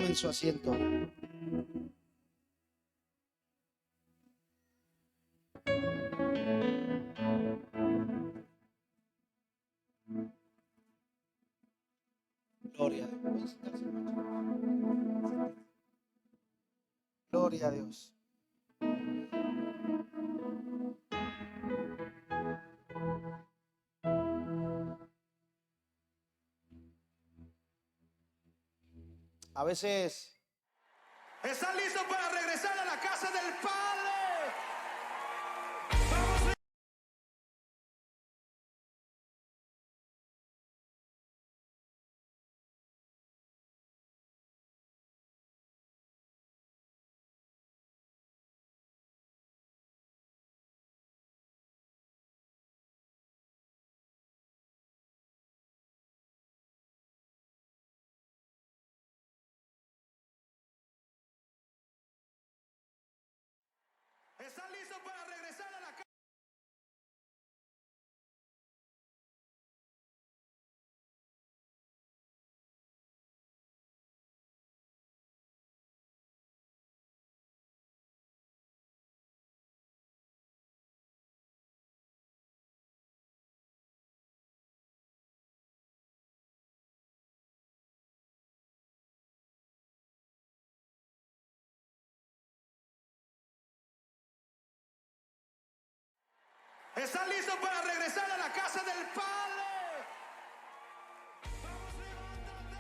tomen su asiento. Gloria a Dios. Gloria a Dios. A veces ¿Están listos para regresar a la casa del Padre? ¿Están listos para regresar a la casa? ¿Están listos para regresar a la casa del Padre? Vamos, levántate.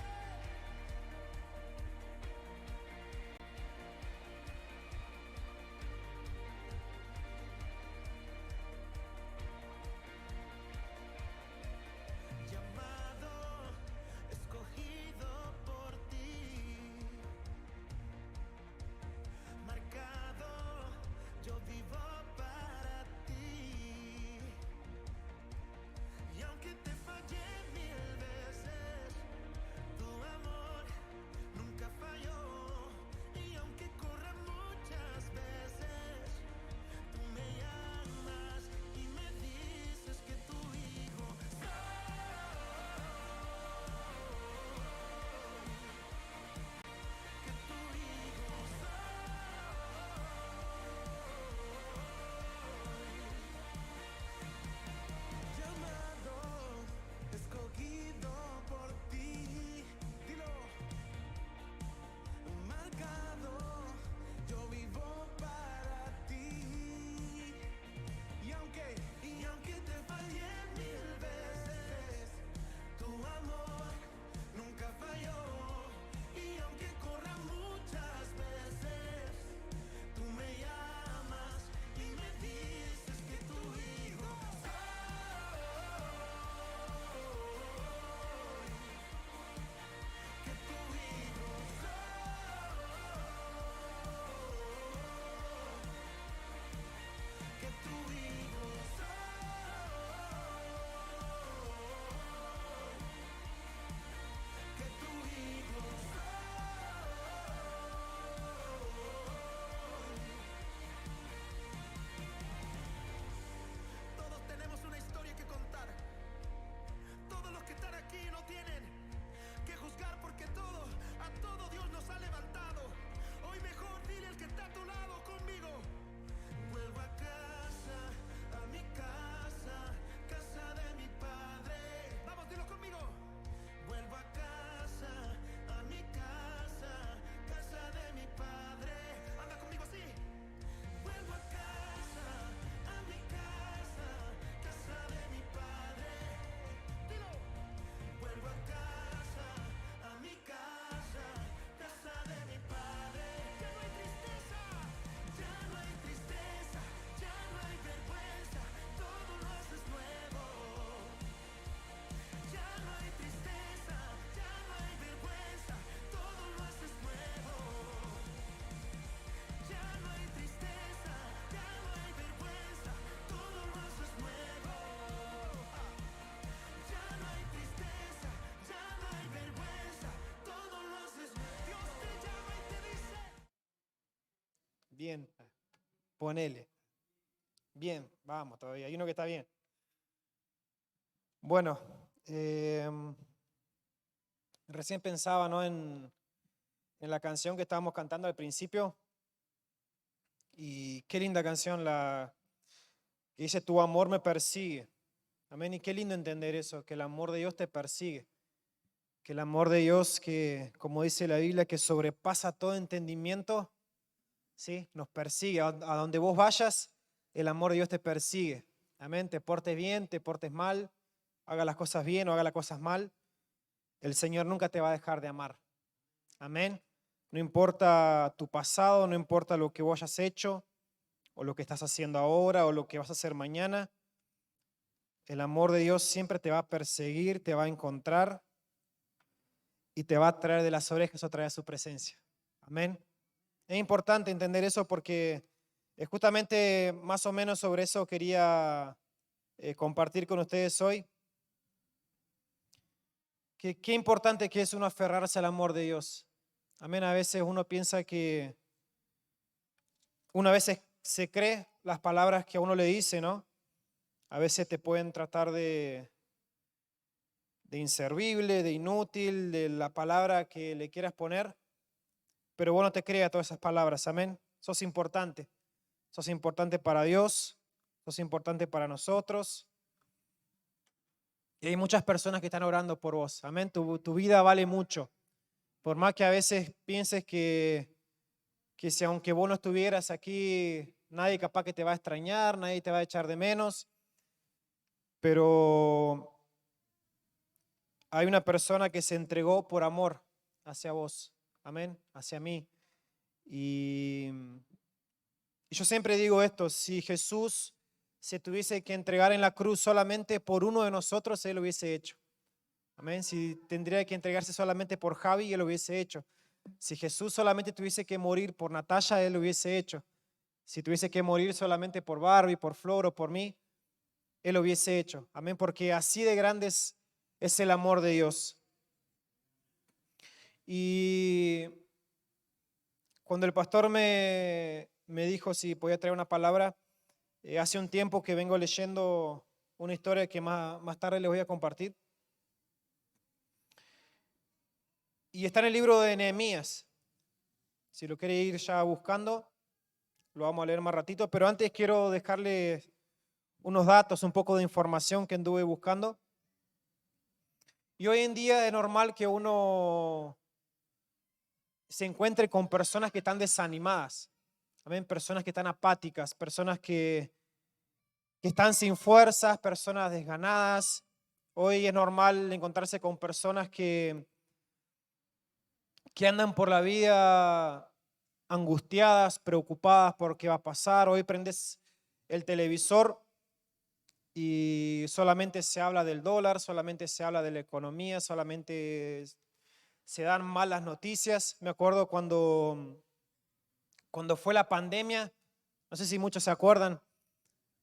Llamado, escogido por ti, marcado, yo vivo para ti. Y aunque te fallé mil veces, tu amor nunca falló. Y aunque corra muchas veces, tú me llamas y me dices que tu hijo soy, que tu hijo soy. Llamado, escogido por ti, dilo, marcado, yo vivo para ti. Y aunque te fallé mil veces, tu amor nunca falló. Y aunque corra muchas veces, tú me llamas y me dices que tu hijo soy, que tu hijo soy, que tu hijo soy, que tu hijo soy. Todos tenemos una historia que contar. Todos los que están aquí no tienen que juzgar porque a todo Dios nos ha levantado. Hoy mejor dile al que está a tu lado conmigo. Vuelvo a casa, a mi casa, casa de mi padre. Vamos, dilo conmigo. Vuelvo a casa, a mi casa, casa de mi padre. Anda conmigo así. Vuelvo a casa, a mi casa, casa de mi padre. Dilo. Vuelvo a casa, a mi casa, casa de mi padre. Ya no hay tristeza, ya no hay tristeza, ya no hay vergüenza, todo lo haces nuevo. Ya no hay tristeza, ya no hay vergüenza, todo lo haces nuevo. Ya no hay tristeza, ya no hay vergüenza, todo lo haces nuevo. Ya no hay tristeza, ya no hay vergüenza, todo lo haces nuevo. Dios te llama y te dice. bien, ponele. Bien, vamos todavía. Hay uno que está bien. Bueno, recién pensaba, ¿no? en en la canción que estábamos cantando al principio. Y qué linda canción la que dice, tu amor me persigue. Amén. Y qué lindo entender eso, que el amor de Dios te persigue. Que el amor de Dios, que como dice la Biblia, que sobrepasa todo entendimiento, ¿sí? Nos persigue. A donde vos vayas, el amor de Dios te persigue. Amén. Te portes bien, te portes mal, haga las cosas bien o haga las cosas mal. El Señor nunca te va a dejar de amar. Amén. No importa tu pasado, no importa lo que vos hayas hecho, o lo que estás haciendo ahora, o lo que vas a hacer mañana. El amor de Dios siempre te va a perseguir, te va a encontrar y te va a traer de las orejas otra vez a su presencia. Amén. Es importante entender eso porque justamente más o menos sobre eso quería compartir con ustedes hoy. Que qué importante que es uno aferrarse al amor de Dios. Amén. A veces uno piensa que una vez se cree las palabras que a uno le dice, ¿no? A veces te pueden tratar de inservible, de inútil, de la palabra que le quieras poner, pero vos no te creas todas esas palabras, amén. Sos importante para Dios, sos importante para nosotros. Y hay muchas personas que están orando por vos, amén. Tu vida vale mucho. Por más que a veces pienses que si aunque vos no estuvieras aquí, nadie capaz que te va a extrañar, nadie te va a echar de menos, pero hay una persona que se entregó por amor hacia vos, amén, hacia mí. Y yo siempre digo esto, si Jesús se tuviese que entregar en la cruz solamente por uno de nosotros, Él lo hubiese hecho. Amén. Si tendría que entregarse solamente por Javi, Él lo hubiese hecho. Si Jesús solamente tuviese que morir por Natalia, Él lo hubiese hecho. Si tuviese que morir solamente por Barbie, por Flor o por mí, Él lo hubiese hecho. Amén. Porque así de grande es el amor de Dios. Y cuando el pastor me dijo si podía traer una palabra, hace un tiempo que vengo leyendo una historia que más tarde les voy a compartir. Y está en el libro de Nehemías. Si lo quiere ir ya buscando, lo vamos a leer más ratito. Pero antes quiero dejarles unos datos, un poco de información que anduve buscando. Y hoy en día es normal que uno se encuentre con personas que están desanimadas. ¿Amén? Personas que están apáticas, personas que están sin fuerzas, personas desganadas. Hoy es normal encontrarse con personas que andan por la vida angustiadas, preocupadas por qué va a pasar. Hoy prendes el televisor y solamente se habla del dólar, solamente se habla de la economía, solamente se dan malas noticias. Me acuerdo cuando fue la pandemia, no sé si muchos se acuerdan,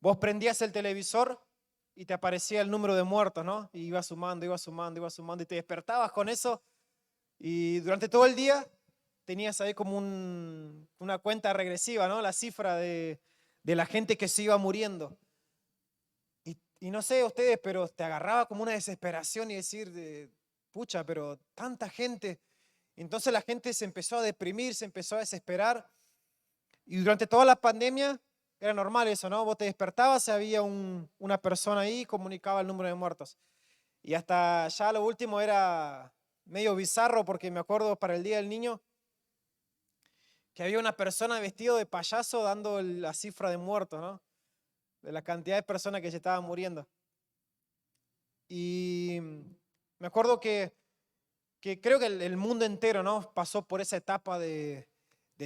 vos prendías el televisor y te aparecía el número de muertos, ¿no? Y iba sumando, iba sumando, iba sumando y te despertabas con eso y durante todo el día tenías ahí como una cuenta regresiva, ¿no? La cifra de la gente que se iba muriendo. Y no sé ustedes, pero te agarraba como una desesperación y decir, pucha, pero tanta gente. Entonces la gente se empezó a deprimir, se empezó a desesperar. Y durante toda la pandemia era normal eso, ¿no? Vos te despertabas y había una persona ahí y comunicaba el número de muertos. Y hasta ya lo último era medio bizarro porque me acuerdo para el Día del Niño que había una persona vestido de payaso dando la cifra de muertos, ¿no? De la cantidad de personas que se estaban muriendo. Y me acuerdo que creo que el mundo entero, ¿no? Pasó por esa etapa de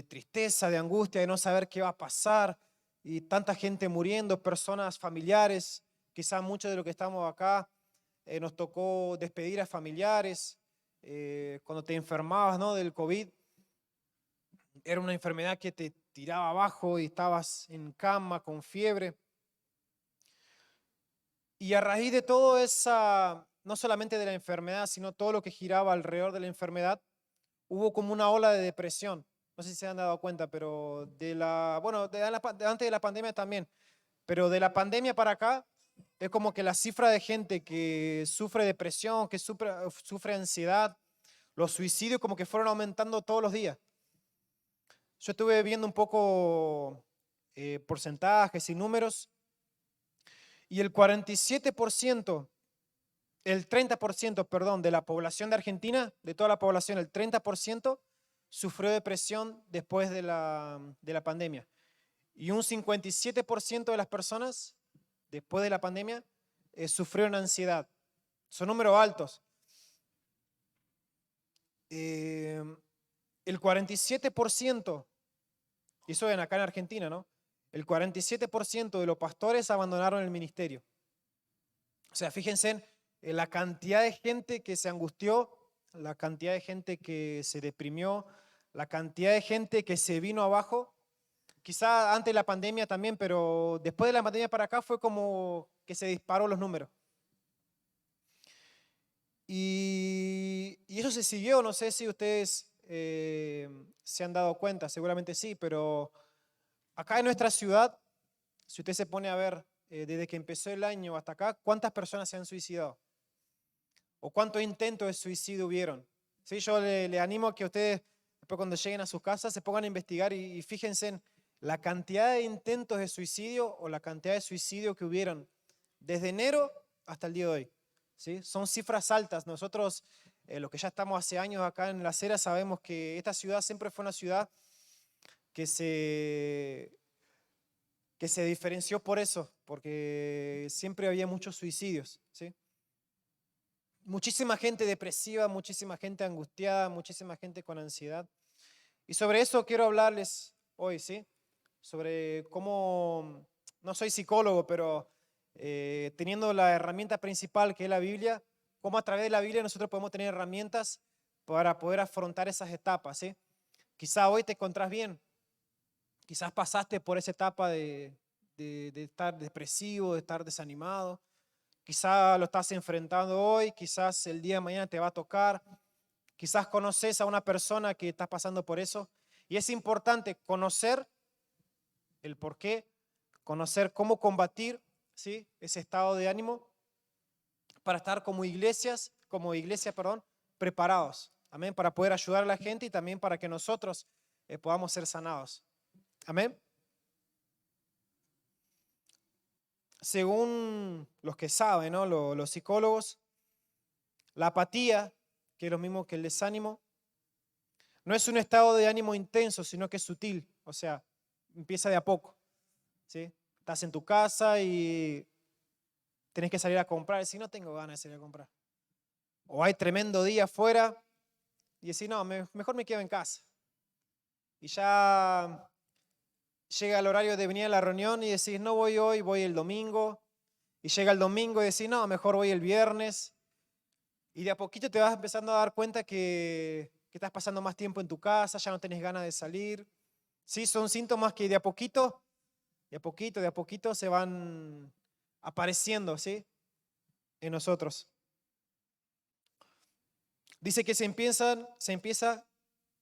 tristeza, de angustia, de no saber qué va a pasar, y tanta gente muriendo, personas familiares, quizás muchos de los que estamos acá nos tocó despedir a familiares, cuando te enfermabas, ¿no? Del COVID, era una enfermedad que te tiraba abajo y estabas en cama con fiebre. Y a raíz de todo esa, no solamente de la enfermedad, sino todo lo que giraba alrededor de la enfermedad, hubo como una ola de depresión. No sé si se han dado cuenta, pero antes de la pandemia también. Pero de la pandemia para acá, es como que la cifra de gente que sufre depresión, que sufre ansiedad, los suicidios como que fueron aumentando todos los días. Yo estuve viendo un poco porcentajes y números, y el 47%, el 30%, perdón, de la población de Argentina, de toda la población, el 30% sufrió depresión después de la pandemia. Y un 57% de las personas, después de la pandemia, sufrieron ansiedad. Son números altos. El 47%, y eso acá en Argentina, ¿no? El 47% de los pastores abandonaron el ministerio. O sea, fíjense en la cantidad de gente que se angustió, la cantidad de gente que se deprimió, la cantidad de gente que se vino abajo. Quizá antes de la pandemia también, pero después de la pandemia para acá fue como que se disparó los números. Y eso se siguió, no sé si ustedes se han dado cuenta, seguramente sí, pero acá en nuestra ciudad, si usted se pone a ver desde que empezó el año hasta acá, ¿cuántas personas se han suicidado? ¿O cuántos intentos de suicidio hubieron? ¿Sí? Yo le animo a que ustedes, después cuando lleguen a sus casas, se pongan a investigar y fíjense en la cantidad de intentos de suicidio o la cantidad de suicidio que hubieron desde enero hasta el día de hoy. ¿Sí? Son cifras altas. Nosotros, los que ya estamos hace años acá en La Cera, sabemos que esta ciudad siempre fue una ciudad que se diferenció por eso, porque siempre había muchos suicidios. ¿Sí? Muchísima gente depresiva, muchísima gente angustiada, muchísima gente con ansiedad. Y sobre eso quiero hablarles hoy, ¿sí? Sobre cómo, no soy psicólogo, pero teniendo la herramienta principal que es la Biblia, cómo a través de la Biblia nosotros podemos tener herramientas para poder afrontar esas etapas, ¿sí? Quizá hoy te encontrás bien, quizás pasaste por esa etapa de estar depresivo, de estar desanimado, quizás lo estás enfrentando hoy, quizás el día de mañana te va a tocar, quizás conoces a una persona que está pasando por eso, y es importante conocer el por qué, conocer cómo combatir, ¿sí? Ese estado de ánimo para estar como iglesia, preparados. Amén, para poder ayudar a la gente y también para que nosotros podamos ser sanados. Amén. Según los que saben, ¿no? Los psicólogos, la apatía, que es lo mismo que el desánimo, no es un estado de ánimo intenso, sino que es sutil. O sea, empieza de a poco. ¿Sí? Estás en tu casa y tenés que salir a comprar. Y decís, no tengo ganas de salir a comprar. O hay tremendo día afuera y decís, no, mejor me quedo en casa. Y ya llega el horario de venir a la reunión y decís, no voy hoy, voy el domingo. Y llega el domingo y decís, no, mejor voy el viernes. Y de a poquito te vas empezando a dar cuenta que estás pasando más tiempo en tu casa, ya no tenés ganas de salir. Sí, son síntomas que de a poquito se van apareciendo, ¿sí? En nosotros. Dice que se empieza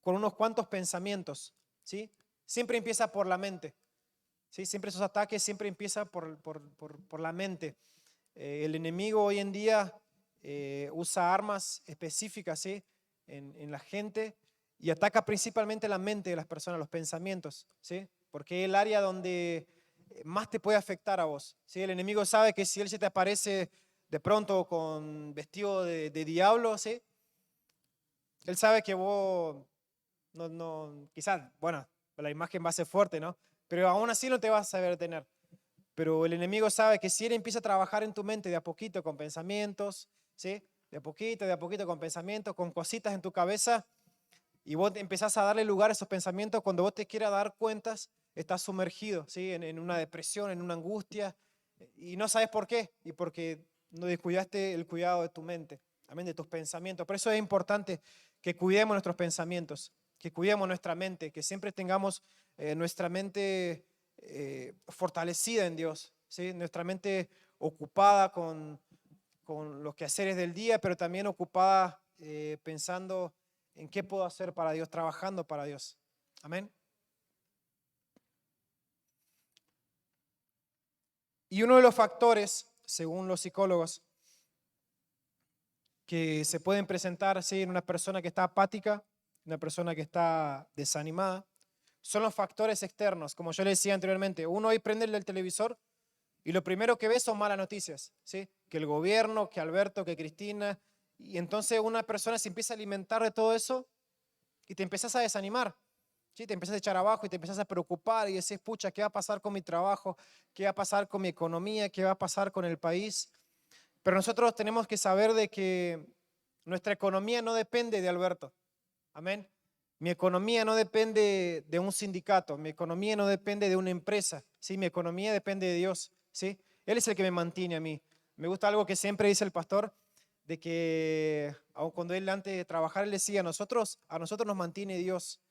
con unos cuantos pensamientos, ¿sí? Siempre empieza por la mente, ¿sí? Siempre esos ataques siempre empiezan por la mente. El enemigo hoy en día usa armas específicas, ¿sí? En la gente y ataca principalmente la mente de las personas, los pensamientos, ¿sí? Porque es el área donde más te puede afectar a vos, ¿sí? El enemigo sabe que si él se te aparece de pronto con vestido de diablo, ¿sí? Él sabe que vos quizás, bueno, la imagen va a ser fuerte, ¿no? Pero aún así no te vas a saber tener. Pero el enemigo sabe que si él empieza a trabajar en tu mente de a poquito con pensamientos, ¿sí? De a poquito con pensamientos, con cositas en tu cabeza, y vos empezás a darle lugar a esos pensamientos, cuando vos te quieras dar cuentas, estás sumergido, ¿sí? En una depresión, en una angustia, y no sabes por qué, y porque no descuidaste el cuidado de tu mente, también de tus pensamientos. Por eso es importante que cuidemos nuestros pensamientos, que cuidemos nuestra mente, que siempre tengamos nuestra mente fortalecida en Dios, ¿sí? Nuestra mente ocupada con los quehaceres del día, pero también ocupada pensando en qué puedo hacer para Dios, trabajando para Dios. Amén. Y uno de los factores, según los psicólogos, que se pueden presentar, ¿sí?, en una persona que está apática, una persona que está desanimada, son los factores externos. Como yo le decía anteriormente, uno hoy prende el televisor y lo primero que ve son malas noticias, ¿sí? Que el gobierno, que Alberto, que Cristina, y entonces una persona se empieza a alimentar de todo eso y te empiezas a desanimar, ¿sí? Te empiezas a echar abajo y te empiezas a preocupar y decís, pucha, ¿qué va a pasar con mi trabajo? ¿Qué va a pasar con mi economía? ¿Qué va a pasar con el país? Pero nosotros tenemos que saber de que nuestra economía no depende de Alberto. Amén. Mi economía no depende de un sindicato, mi economía no depende de una empresa, ¿sí? Mi economía depende de Dios, ¿sí? Él es el que me mantiene a mí. Me gusta algo que siempre dice el pastor, de que aun cuando él antes de trabajar, él decía, a nosotros nos mantiene Dios.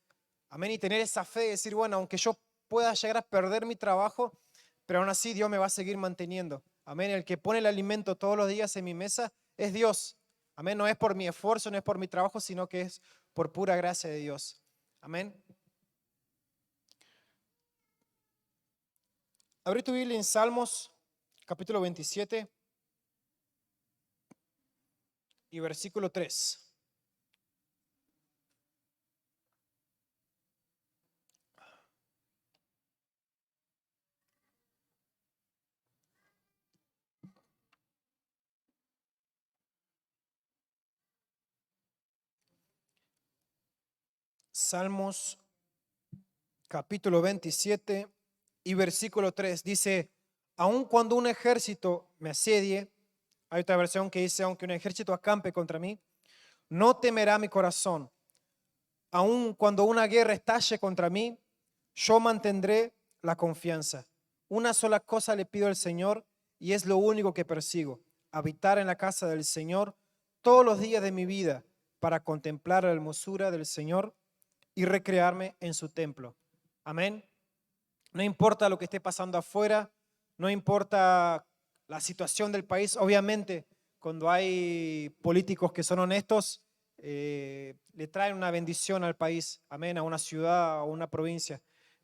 Amén. Y tener esa fe, decir, bueno, aunque yo pueda llegar a perder mi trabajo, pero aún así Dios me va a seguir manteniendo. Amén. El que pone el alimento todos los días en mi mesa es Dios. Amén. No es por mi esfuerzo, no es por mi trabajo, sino que es por pura gracia de Dios. Amén. Abrí tu Biblia en Salmos, capítulo 27 y versículo 3. Salmos, capítulo 27 y versículo 3. Dice, aun cuando un ejército me asedie, hay otra versión que dice, aunque un ejército acampe contra mí, no temerá mi corazón. Aun cuando una guerra estalle contra mí, yo mantendré la confianza. Una sola cosa le pido al Señor y es lo único que persigo, habitar en la casa del Señor todos los días de mi vida para contemplar la hermosura del Señor y recrearme en su templo. Amén. No importa lo que esté pasando afuera, no importa la situación del país. Obviamente, cuando hay políticos que son honestos, le traen una bendición al país, amén, a una ciudad o una provincia.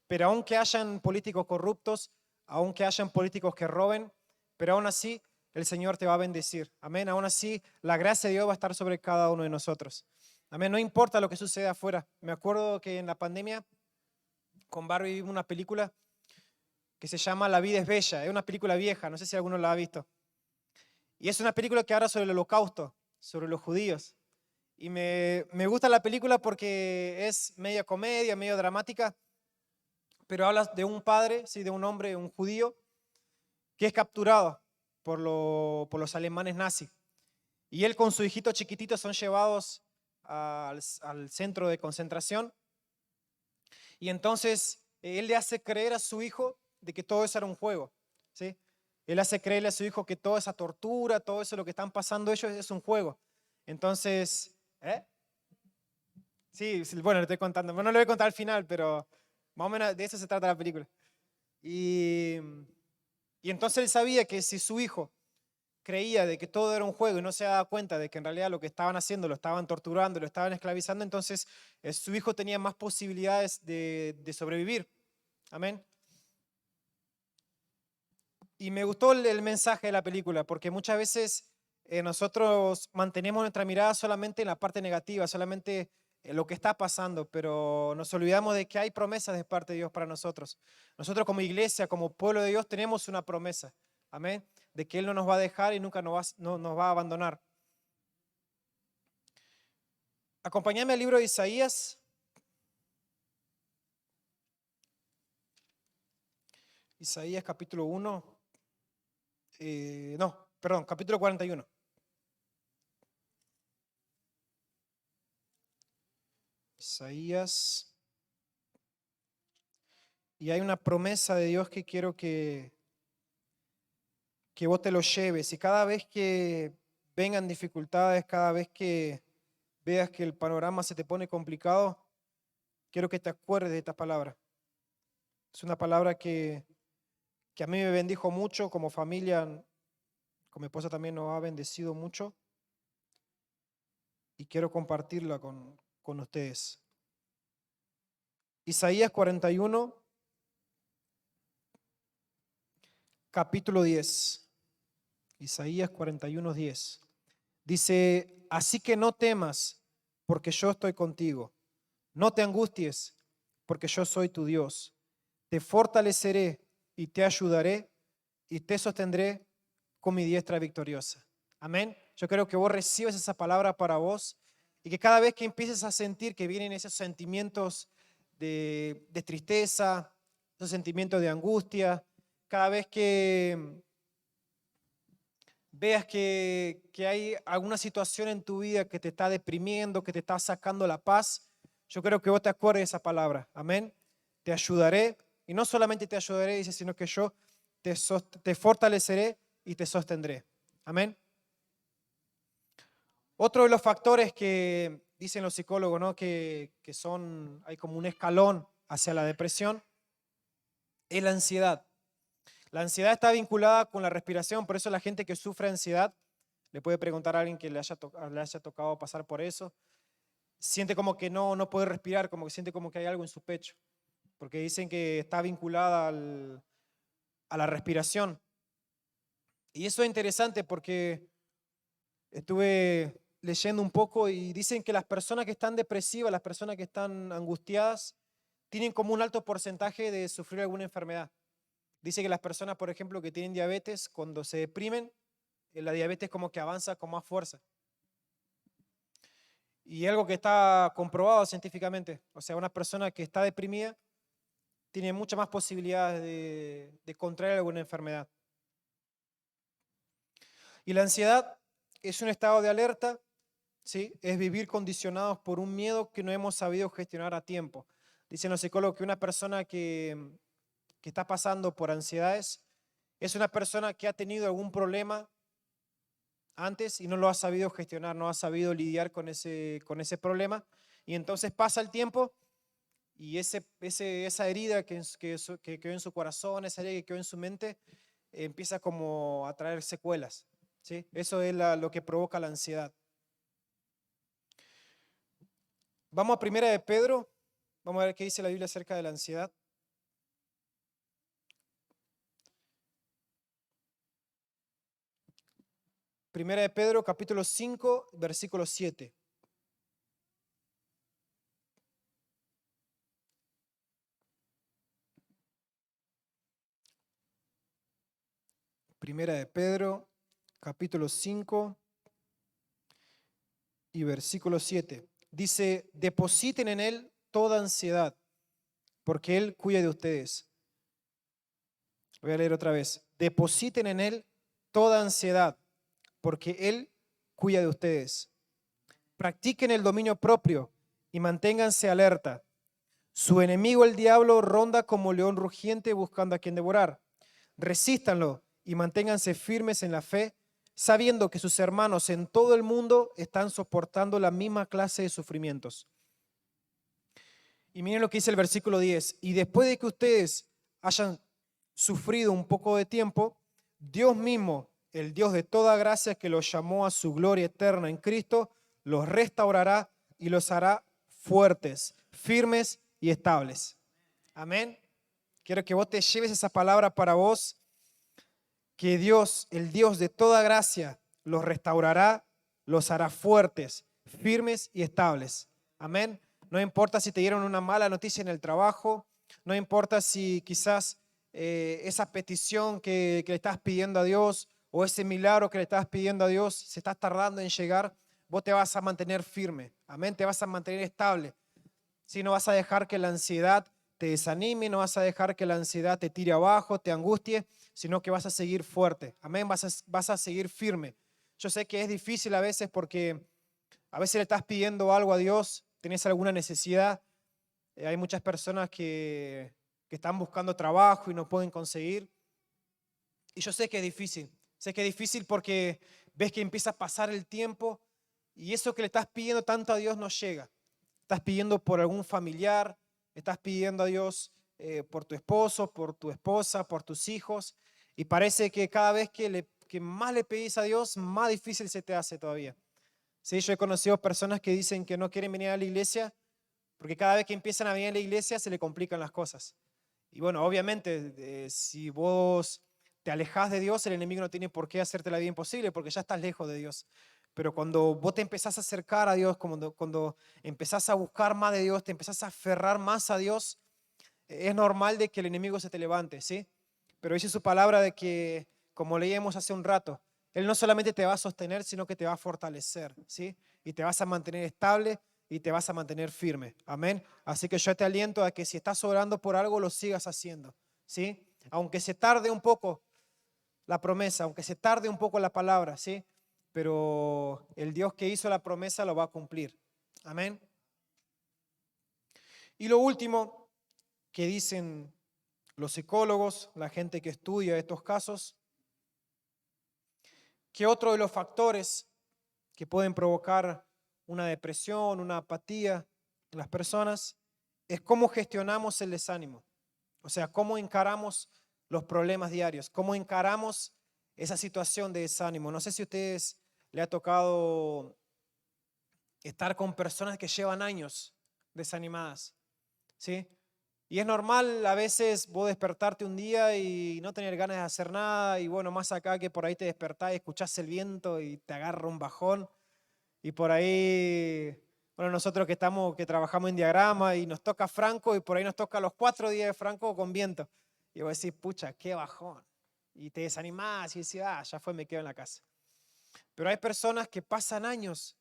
Pero aunque hayan políticos corruptos, aunque hayan políticos que roben, pero aún así el Señor te va a bendecir. Amén. Aún así la gracia de Dios va a estar sobre cada uno de nosotros. Amén. No importa lo que suceda afuera. Me acuerdo que en la pandemia con Barbie vimos una película que se llama La vida es bella. Es una película vieja, no sé si alguno la ha visto. Y es una película que habla sobre el holocausto, sobre los judíos. Y me gusta la película porque es media comedia, medio dramática, pero habla de un padre, ¿sí?, de un hombre, un judío, que es capturado por los alemanes nazis. Y él con su hijito chiquitito son llevados al centro de concentración. Y entonces él le hace creer a su hijo de que todo eso era un juego, ¿sí? Él hace creerle a su hijo que toda esa tortura, todo eso lo que están pasando ellos es un juego. Entonces, sí, bueno, le estoy contando. Bueno, no le voy a contar al final, pero más o menos de eso se trata la película. Y entonces él sabía que si su hijo creía de que todo era un juego y no se daba cuenta de que en realidad lo que estaban haciendo lo estaban torturando, lo estaban esclavizando, entonces su hijo tenía más posibilidades de sobrevivir. Amén. Y me gustó el mensaje de la película, porque muchas veces nosotros mantenemos nuestra mirada solamente en la parte negativa, solamente en lo que está pasando, pero nos olvidamos de que hay promesas de parte de Dios para nosotros. Nosotros como iglesia, como pueblo de Dios, tenemos una promesa, amén, de que Él no nos va a dejar y nunca nos va a abandonar. Acompáñame al libro de Isaías. Isaías capítulo 1. Capítulo 41. Isaías. Y hay una promesa de Dios que quiero que vos te lo lleves. Y cada vez que vengan dificultades, cada vez que veas que el panorama se te pone complicado, quiero que te acuerdes de esta palabra. Es una palabra que a mí me bendijo mucho, como familia, con mi esposa también nos ha bendecido mucho. Y quiero compartirla con ustedes. Isaías 41, capítulo 10. Isaías 41, 10. Dice, así que no temas, porque yo estoy contigo. No te angusties, porque yo soy tu Dios. Te fortaleceré y te ayudaré y te sostendré con mi diestra victoriosa. Amén. Yo creo que vos recibes esa palabra para vos y que cada vez que empieces a sentir que vienen esos sentimientos de tristeza, esos sentimientos de angustia, cada vez que veas que hay alguna situación en tu vida que te está deprimiendo, que te está sacando la paz, yo creo que vos te acuerdes de esa palabra. Amén. Te ayudaré, y no solamente te ayudaré, dice, sino que yo te fortaleceré y te sostendré. Amén. Otro de los factores que dicen los psicólogos, ¿no? que hay como un escalón hacia la depresión, es la ansiedad. La ansiedad está vinculada con la respiración, por eso la gente que sufre ansiedad, le puede preguntar a alguien que le haya tocado pasar por eso, siente como que no puede respirar, como que siente como que hay algo en su pecho, porque dicen que está vinculada a la respiración. Y eso es interesante porque estuve leyendo un poco y dicen que las personas que están depresivas, las personas que están angustiadas, tienen como un alto porcentaje de sufrir alguna enfermedad. Dice que las personas, por ejemplo, que tienen diabetes, cuando se deprimen, la diabetes como que avanza con más fuerza. Y algo que está comprobado científicamente. O sea, una persona que está deprimida tiene muchas más posibilidades de contraer alguna enfermedad. Y la ansiedad es un estado de alerta, ¿sí? Es vivir condicionados por un miedo que no hemos sabido gestionar a tiempo. Dicen los psicólogos que una persona que está pasando por ansiedades es una persona que ha tenido algún problema antes y no lo ha sabido gestionar, no ha sabido lidiar con ese problema. Y entonces pasa el tiempo y esa herida que quedó en su corazón, esa herida que quedó en su mente, empieza como a traer secuelas. ¿Sí? Eso es lo que provoca la ansiedad. Vamos a Primera de Pedro, vamos a ver qué dice la Biblia acerca de la ansiedad. Primera de Pedro, capítulo 5, versículo 7. Primera de Pedro, capítulo 5 y versículo 7. Dice, depositen en Él toda ansiedad, porque Él cuida de ustedes. Voy a leer otra vez. Depositen en Él toda ansiedad, porque Él cuida de ustedes. Practiquen el dominio propio y manténganse alerta. Su enemigo, el diablo, ronda como león rugiente buscando a quien devorar. Resístanlo y manténganse firmes en la fe, sabiendo que sus hermanos en todo el mundo están soportando la misma clase de sufrimientos. Y miren lo que dice el versículo 10. Y después de que ustedes hayan sufrido un poco de tiempo, Dios mismo, el Dios de toda gracia que los llamó a su gloria eterna en Cristo, los restaurará y los hará fuertes, firmes y estables. Amén. Quiero que vos te lleves esa palabra para vos, que Dios, el Dios de toda gracia, los restaurará, los hará fuertes, firmes y estables. Amén. No importa si te dieron una mala noticia en el trabajo, no importa si quizás esa petición que le estás pidiendo a Dios o ese milagro que le estás pidiendo a Dios se está tardando en llegar, vos te vas a mantener firme. Amén. Te vas a mantener estable. Si no vas a dejar que la ansiedad te desanime, no vas a dejar que la ansiedad te tire abajo, te angustie, sino que vas a seguir fuerte. Amén, vas a seguir firme. Yo sé que es difícil a veces porque a veces le estás pidiendo algo a Dios, tenés alguna necesidad. Hay muchas personas que están buscando trabajo y no pueden conseguir. Y yo sé que es difícil. Sé que es difícil porque ves que empieza a pasar el tiempo y eso que le estás pidiendo tanto a Dios no llega. Estás pidiendo por algún familiar, estás pidiendo a Dios por tu esposo, por tu esposa, por tus hijos, y parece que cada vez que más le pedís a Dios, más difícil se te hace todavía. Sí, yo he conocido personas que dicen que no quieren venir a la iglesia porque cada vez que empiezan a venir a la iglesia se le complican las cosas. Y bueno, obviamente, si vos te alejás de Dios, el enemigo no tiene por qué hacerte la vida imposible porque ya estás lejos de Dios. Pero cuando vos te empezás a acercar a Dios, cuando empezás a buscar más de Dios, te empezás a aferrar más a Dios, es normal de que el enemigo se te levante, ¿sí? Pero dice su palabra de que, como leíamos hace un rato, Él no solamente te va a sostener, sino que te va a fortalecer, ¿sí? Y te vas a mantener estable y te vas a mantener firme. Amén. Así que yo te aliento a que si estás orando por algo, lo sigas haciendo, ¿sí? Aunque se tarde un poco la promesa, aunque se tarde un poco la palabra, ¿sí? Pero el Dios que hizo la promesa lo va a cumplir. Amén. Y lo último que dicen los psicólogos, la gente que estudia estos casos, que otro de los factores que pueden provocar una depresión, una apatía en las personas, es cómo gestionamos el desánimo. O sea, cómo encaramos los problemas diarios, cómo encaramos esa situación de desánimo. No sé si a ustedes le ha tocado estar con personas que llevan años desanimadas, ¿sí? Y es normal a veces vos despertarte un día y no tener ganas de hacer nada, y bueno, más acá que por ahí te despertás y escuchás el viento y te agarra un bajón, y por ahí, bueno, nosotros que trabajamos en diagrama y nos toca Franco, y por ahí nos toca los 4 días de Franco con viento, y vos decís, pucha, qué bajón, y te desanimás y decís, ya fue, me quedo en la casa. Pero hay personas que pasan años,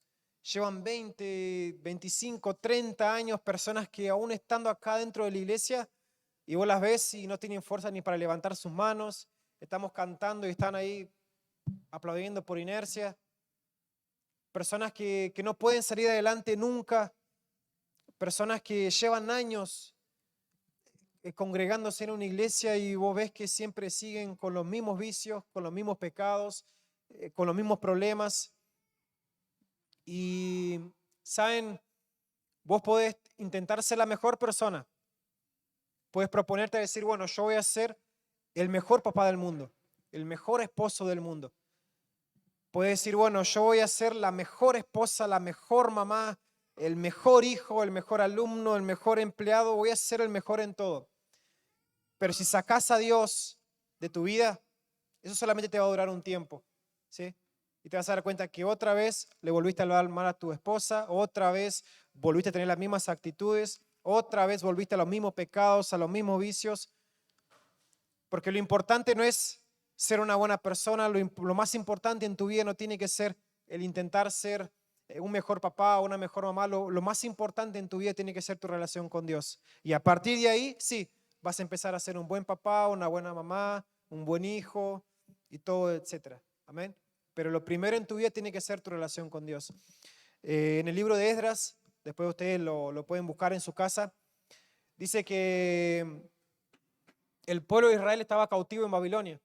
llevan 20, 25, 30 años, personas que aún estando acá dentro de la iglesia, y vos las ves y no tienen fuerza ni para levantar sus manos, estamos cantando y están ahí aplaudiendo por inercia. Personas que no pueden salir adelante nunca, personas que llevan años congregándose en una iglesia y vos ves que siempre siguen con los mismos vicios, con los mismos pecados, con los mismos problemas. Y, ¿saben? Vos podés intentar ser la mejor persona. Puedes proponerte a decir, bueno, yo voy a ser el mejor papá del mundo, el mejor esposo del mundo. Puedes decir, bueno, yo voy a ser la mejor esposa, la mejor mamá, el mejor hijo, el mejor alumno, el mejor empleado, voy a ser el mejor en todo. Pero si sacás a Dios de tu vida, eso solamente te va a durar un tiempo, ¿sí? Y te vas a dar cuenta que otra vez le volviste a hablar mal a tu esposa, otra vez volviste a tener las mismas actitudes, otra vez volviste a los mismos pecados, a los mismos vicios, porque lo importante no es ser una buena persona, lo más importante en tu vida no tiene que ser el intentar ser un mejor papá o una mejor mamá, lo más importante en tu vida tiene que ser tu relación con Dios. Y a partir de ahí, sí, vas a empezar a ser un buen papá, una buena mamá, un buen hijo y todo, etcétera. Amén. Pero lo primero en tu vida tiene que ser tu relación con Dios. En el libro de Esdras, después ustedes lo pueden buscar en su casa, dice que el pueblo de Israel estaba cautivo en Babilonia.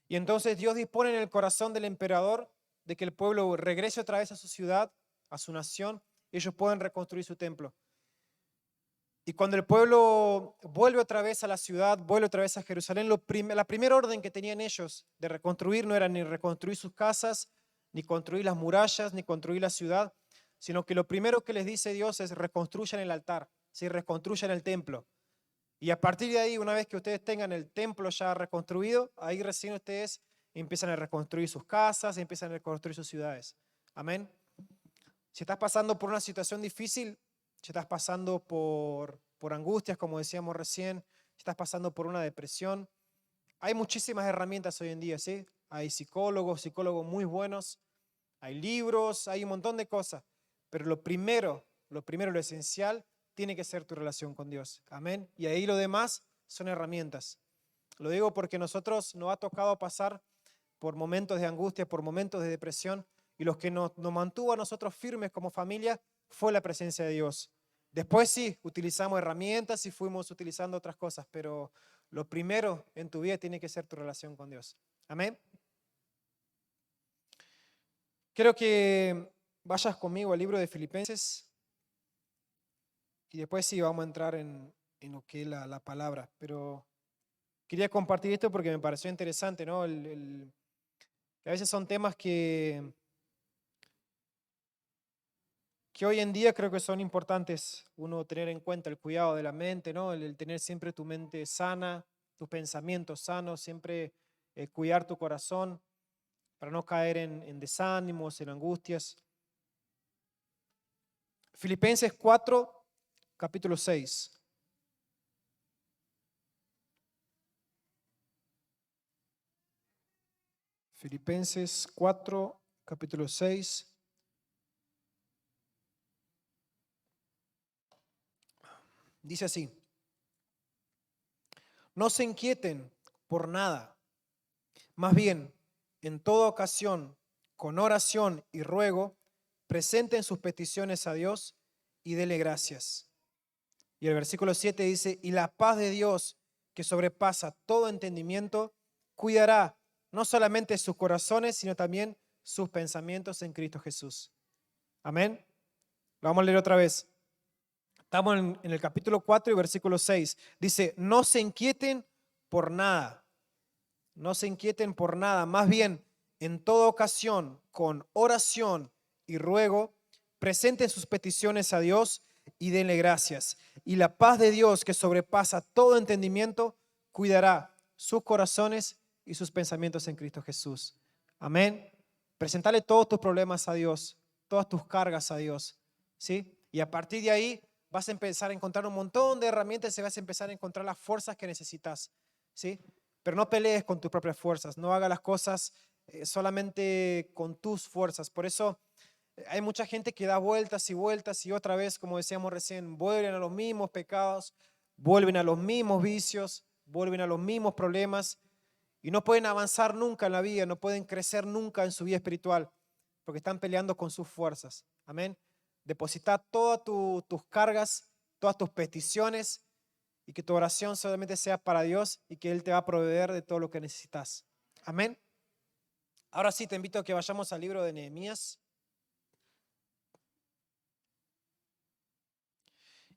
Y entonces Dios dispone en el corazón del emperador de que el pueblo regrese otra vez a su ciudad, a su nación, y ellos puedan reconstruir su templo. Y cuando el pueblo vuelve otra vez a la ciudad, vuelve otra vez a Jerusalén, la primera orden que tenían ellos de reconstruir no era ni reconstruir sus casas, ni construir las murallas, ni construir la ciudad, sino que lo primero que les dice Dios es reconstruyan el altar, ¿sí? Reconstruyan el templo. Y a partir de ahí, una vez que ustedes tengan el templo ya reconstruido, ahí recién ustedes empiezan a reconstruir sus casas, empiezan a reconstruir sus ciudades. Amén. Si estás pasando por una situación difícil, si estás pasando por angustias, como decíamos recién, si estás pasando por una depresión, hay muchísimas herramientas hoy en día, ¿sí? Hay psicólogos muy buenos, hay libros, hay un montón de cosas. Pero lo primero, lo esencial, tiene que ser tu relación con Dios. Amén. Y ahí lo demás son herramientas. Lo digo porque nosotros nos ha tocado pasar por momentos de angustia, por momentos de depresión, y los que nos mantuvo a nosotros firmes como familia fue la presencia de Dios. Después sí, utilizamos herramientas y fuimos utilizando otras cosas, pero lo primero en tu vida tiene que ser tu relación con Dios. Amén. Quiero que vayas conmigo al libro de Filipenses y después sí vamos a entrar en lo que es la palabra, pero quería compartir esto porque me pareció interesante, ¿no? Que a veces son temas que hoy en día creo que son importantes uno tener en cuenta, el cuidado de la mente, ¿no? El tener siempre tu mente sana, tus pensamientos sanos, siempre cuidar tu corazón, para no caer en desánimos, en angustias. Filipenses 4, capítulo 6. Filipenses 4, capítulo 6. Dice así: no se inquieten por nada, más bien, en toda ocasión, con oración y ruego, presenten sus peticiones a Dios y dele gracias. Y el versículo 7 dice: y la paz de Dios, que sobrepasa todo entendimiento, cuidará no solamente sus corazones, sino también sus pensamientos en Cristo Jesús. Amén. Lo vamos a leer otra vez. Estamos en el capítulo 4 y versículo 6. Dice: no se inquieten por nada. No se inquieten por nada. Más bien, en toda ocasión, con oración y ruego, presenten sus peticiones a Dios y denle gracias. Y la paz de Dios, que sobrepasa todo entendimiento, cuidará sus corazones y sus pensamientos en Cristo Jesús. Amén. Presentale todos tus problemas a Dios, todas tus cargas a Dios, ¿sí? Y a partir de ahí vas a empezar a encontrar un montón de herramientas y vas a empezar a encontrar las fuerzas que necesitas, ¿sí? Pero no pelees con tus propias fuerzas, no hagas las cosas solamente con tus fuerzas. Por eso hay mucha gente que da vueltas y vueltas y otra vez, como decíamos recién, vuelven a los mismos pecados, vuelven a los mismos vicios, vuelven a los mismos problemas y no pueden avanzar nunca en la vida, no pueden crecer nunca en su vida espiritual porque están peleando con sus fuerzas. Amén. Deposita todas tus cargas, todas tus peticiones y que tu oración solamente sea para Dios y que Él te va a proveer de todo lo que necesitas. Amén. Ahora sí, te invito a que vayamos al libro de Nehemías.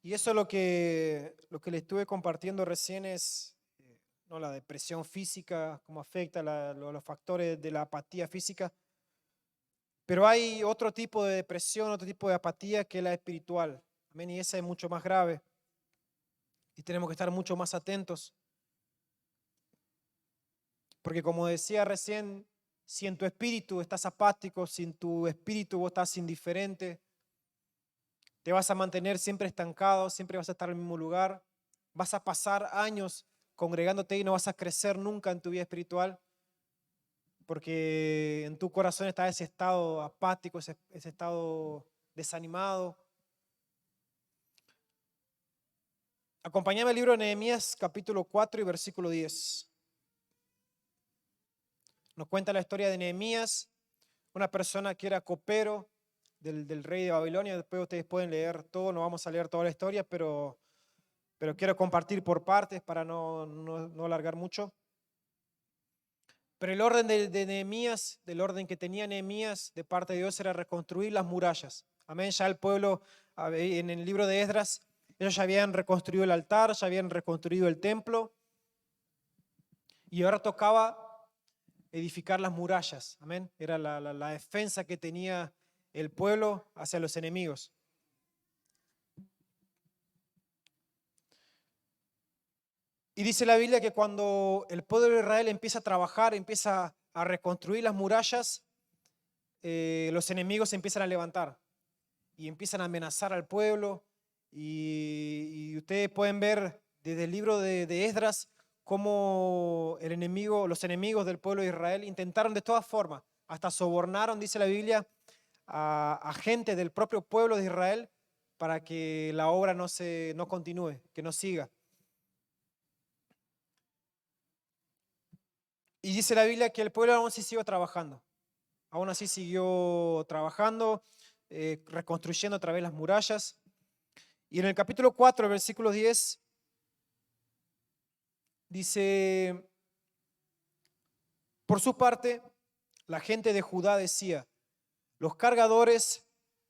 Y eso lo que le estuve compartiendo recién es no, la depresión física, cómo afecta los factores de la apatía física. Pero hay otro tipo de depresión, otro tipo de apatía que es la espiritual. Amén. Y esa es mucho más grave. Y tenemos que estar mucho más atentos. Porque como decía recién, si en tu espíritu estás apático, si en tu espíritu vos estás indiferente, te vas a mantener siempre estancado, siempre vas a estar en el mismo lugar, vas a pasar años congregándote y no vas a crecer nunca en tu vida espiritual, porque en tu corazón está ese estado apático, ese estado desanimado. Acompáñame al libro de Nehemías, capítulo 4 y versículo 10. Nos cuenta la historia de Nehemías, una persona que era copero del rey de Babilonia. Después ustedes pueden leer todo, no vamos a leer toda la historia, pero quiero compartir por partes para no alargar mucho. Pero el orden de Nehemías, del orden que tenía Nehemías de parte de Dios, era reconstruir las murallas. Amén. Ya el pueblo, en el libro de Esdras, ellos ya habían reconstruido el altar, ya habían reconstruido el templo, y ahora tocaba edificar las murallas. Amén. Era la defensa que tenía el pueblo hacia los enemigos. Y dice la Biblia que cuando el pueblo de Israel empieza a trabajar, empieza a reconstruir las murallas, los enemigos se empiezan a levantar y empiezan a amenazar al pueblo. Y ustedes pueden ver desde el libro de Esdras cómo los enemigos del pueblo de Israel intentaron de todas formas, hasta sobornaron, dice la Biblia, a gente del propio pueblo de Israel para que la obra no continúe, que no siga. Y dice la Biblia que el pueblo aún así siguió trabajando. Aún así siguió trabajando, reconstruyendo otra vez las murallas. Y en el capítulo 4, versículo 10, dice: por su parte, la gente de Judá decía: los cargadores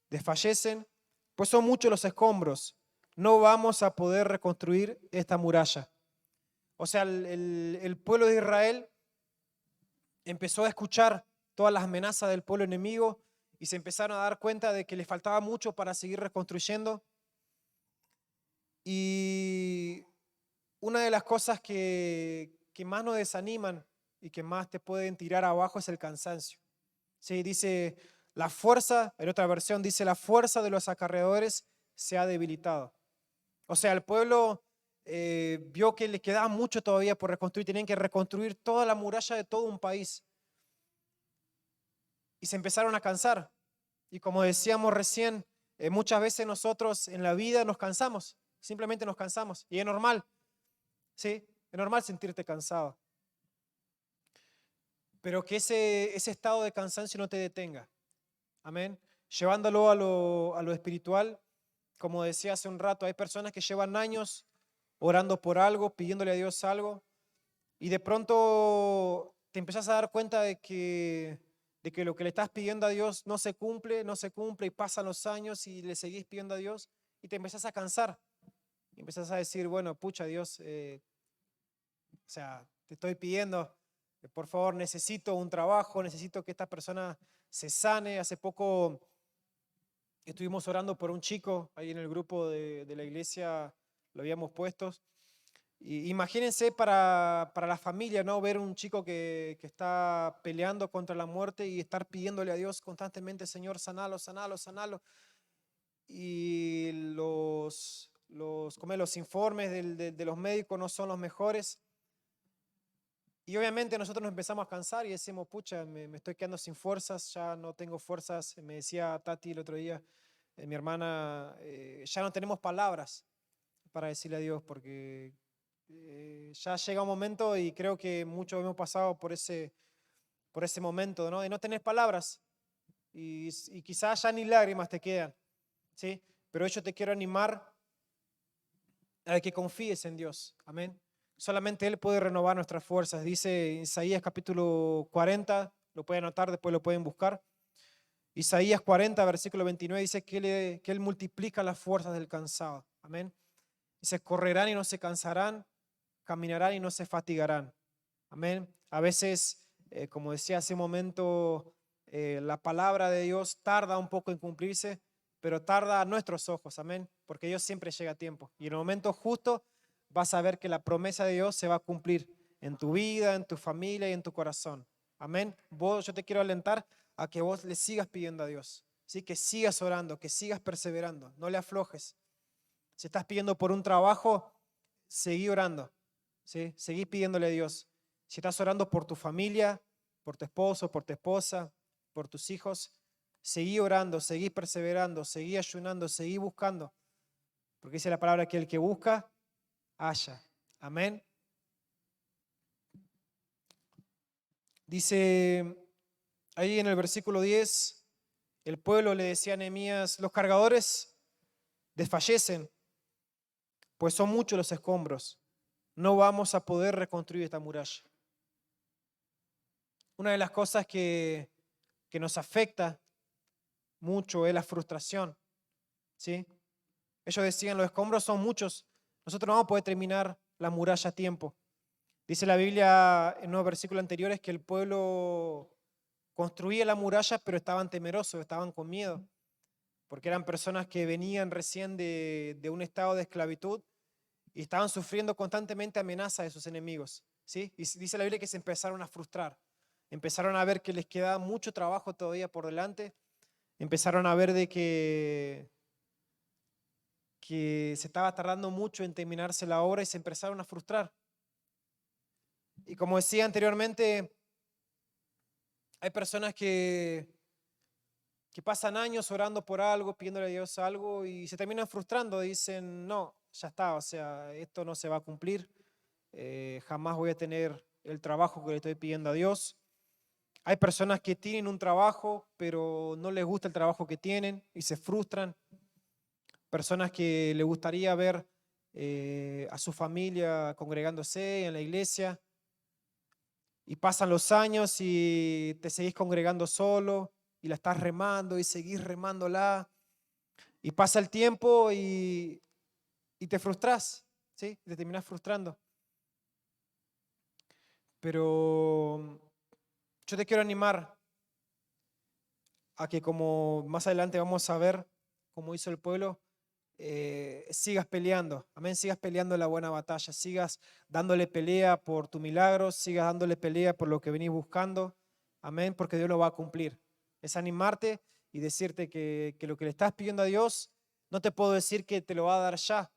desfallecen, pues son muchos los escombros. No vamos a poder reconstruir esta muralla. O sea, el pueblo de Israel empezó a escuchar todas las amenazas del pueblo enemigo y se empezaron a dar cuenta de que les faltaba mucho para seguir reconstruyendo. Y una de las cosas que más nos desaniman y que más te pueden tirar abajo es el cansancio. Sí, dice, la fuerza, en otra versión dice, la fuerza de los acarreadores se ha debilitado. O sea, el pueblo vio que le quedaba mucho todavía por reconstruir, tenían que reconstruir toda la muralla de todo un país. Y se empezaron a cansar. Y como decíamos recién, muchas veces nosotros en la vida nos cansamos, simplemente nos cansamos. Y es normal, ¿sí? Es normal sentirte cansado. Pero que ese estado de cansancio no te detenga. Amén. Llevándolo a lo espiritual, como decía hace un rato, hay personas que llevan años orando por algo, pidiéndole a Dios algo, y de pronto te empezás a dar cuenta de que lo que le estás pidiendo a Dios no se cumple, no se cumple, y pasan los años y le seguís pidiendo a Dios, y te empezás a cansar. Y empezás a decir, bueno, pucha Dios, o sea, te estoy pidiendo, por favor, necesito un trabajo, necesito que esta persona se sane. Hace poco estuvimos orando por un chico ahí en el grupo de la iglesia, lo habíamos puesto. Y imagínense para la familia, ¿no? Ver un chico que está peleando contra la muerte y estar pidiéndole a Dios constantemente, Señor, sanalo, sanalo, sanalo. Y los informes de los médicos no son los mejores. Y obviamente nosotros nos empezamos a cansar y decimos, pucha, me estoy quedando sin fuerzas, ya no tengo fuerzas. Me decía Tati el otro día, mi hermana, ya no tenemos palabras para decirle a Dios, porque ya llega un momento, y creo que muchos hemos pasado por ese momento, ¿no? De no tener palabras, y quizás ya ni lágrimas te quedan, ¿sí? Pero yo te quiero animar a que confíes en Dios, amén. Solamente Él puede renovar nuestras fuerzas. Dice Isaías capítulo 40, lo pueden anotar, después lo pueden buscar. Isaías 40, versículo 29, dice que Él multiplica las fuerzas del cansado, amén. Dice, correrán y no se cansarán, caminarán y no se fatigarán. Amén. A veces, como decía hace un momento, la palabra de Dios tarda un poco en cumplirse, pero tarda a nuestros ojos. Amén. Porque Dios siempre llega a tiempo. Y en el momento justo vas a ver que la promesa de Dios se va a cumplir en tu vida, en tu familia y en tu corazón. Amén. Yo te quiero alentar a que vos le sigas pidiendo a Dios. ¿Sí? Que sigas orando, que sigas perseverando. No le aflojes. Si estás pidiendo por un trabajo, seguí orando, ¿sí? Seguí pidiéndole a Dios. Si estás orando por tu familia, por tu esposo, por tu esposa, por tus hijos, seguí orando, seguí perseverando, seguí ayunando, seguí buscando. Porque dice la palabra que el que busca, halla. Amén. Dice ahí en el versículo 10, el pueblo le decía a Nehemías, los cargadores desfallecen, pues son muchos los escombros. No vamos a poder reconstruir esta muralla. Una de las cosas que nos afecta mucho es la frustración, ¿sí? Ellos decían, los escombros son muchos, nosotros no vamos a poder terminar la muralla a tiempo. Dice la Biblia en unos versículos anteriores que el pueblo construía la muralla, pero estaban temerosos, estaban con miedo, porque eran personas que venían recién de un estado de esclavitud y estaban sufriendo constantemente amenazas de sus enemigos, ¿sí? Y dice la Biblia que se empezaron a frustrar, empezaron a ver que les quedaba mucho trabajo todavía por delante, empezaron a ver de que se estaba tardando mucho en terminarse la obra y se empezaron a frustrar. Y como decía anteriormente, hay personas que pasan años orando por algo, pidiéndole a Dios algo y se terminan frustrando, dicen, no, ya está, o sea, esto no se va a cumplir, jamás voy a tener el trabajo que le estoy pidiendo a Dios. Hay personas que tienen un trabajo, pero no les gusta el trabajo que tienen y se frustran. Personas que les gustaría ver a su familia congregándose en la iglesia y pasan los años y te seguís congregando solo y la estás remando y seguís remándola y pasa el tiempo y te frustras, ¿sí? Te terminás frustrando. Pero yo te quiero animar a que, como más adelante vamos a ver cómo hizo el pueblo, sigas peleando, amén, sigas peleando la buena batalla, sigas dándole pelea por tu milagro, sigas dándole pelea por lo que venís buscando, amén, porque Dios lo va a cumplir. Es animarte y decirte que lo que le estás pidiendo a Dios, no te puedo decir que te lo va a dar ya,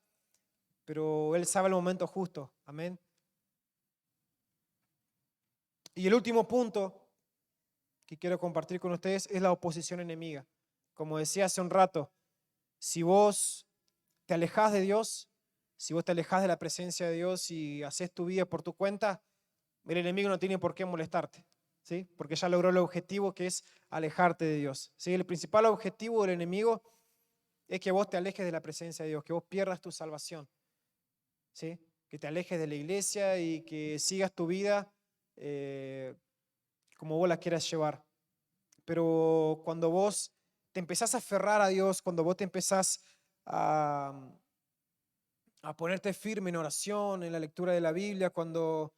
pero Él sabe el momento justo. Amén. Y el último punto que quiero compartir con ustedes es la oposición enemiga. Como decía hace un rato, si vos te alejas de Dios, si vos te alejas de la presencia de Dios y haces tu vida por tu cuenta, el enemigo no tiene por qué molestarte, ¿sí? Porque ya logró el objetivo, que es alejarte de Dios, ¿sí? El principal objetivo del enemigo es que vos te alejes de la presencia de Dios, que vos pierdas tu salvación, ¿sí? Que te alejes de la iglesia y que sigas tu vida como vos la quieras llevar. Pero cuando vos te empezás a aferrar a Dios, cuando vos te empezás a, a ponerte firme en oración, en la lectura de la Biblia, cuando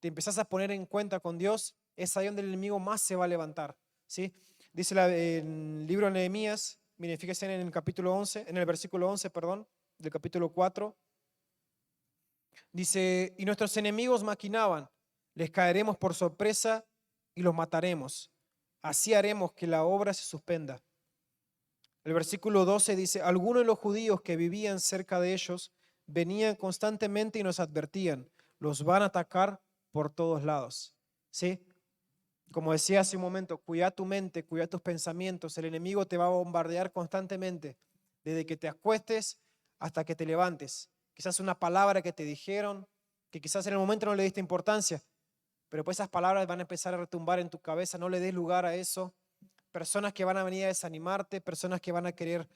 te empezás a poner en cuenta con Dios, es ahí donde el enemigo más se va a levantar, ¿sí? Dice en el libro de Nehemías, miren, fíjense en el capítulo 11, en el versículo 11, perdón, del capítulo 4, dice, y nuestros enemigos maquinaban, les caeremos por sorpresa y los mataremos. Así haremos que la obra se suspenda. El versículo 12 dice, algunos de los judíos que vivían cerca de ellos venían constantemente y nos advertían, los van a atacar por todos lados. ¿Sí? Como decía hace un momento, cuida tu mente, cuida tus pensamientos. El enemigo te va a bombardear constantemente, desde que te acuestes hasta que te levantes. Quizás una palabra que te dijeron, que quizás en el momento no le diste importancia, pero pues esas palabras van a empezar a retumbar en tu cabeza. No le des lugar a eso. Personas que van a venir a desanimarte, personas que van a querer